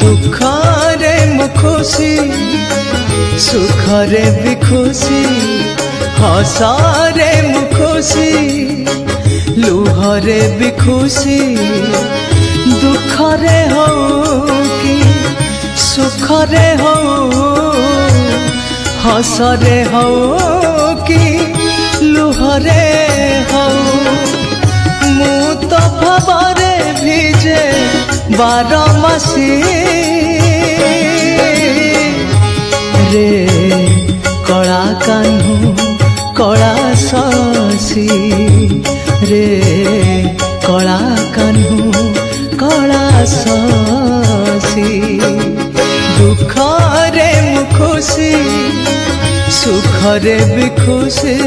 दुखरे मु खुशी सुखरे भी खुशी हसरे मु खुशी लुहरे भी खुशी दुखरे हो कि सुखरे हो हसरे हो कि लुहरे हो मु तो भावरे भिजे बारमासी रे कला कान्हू कला शशी रे कला कान्हू कला शशी दुखरे मु खुशी सुखरे भी खुशी।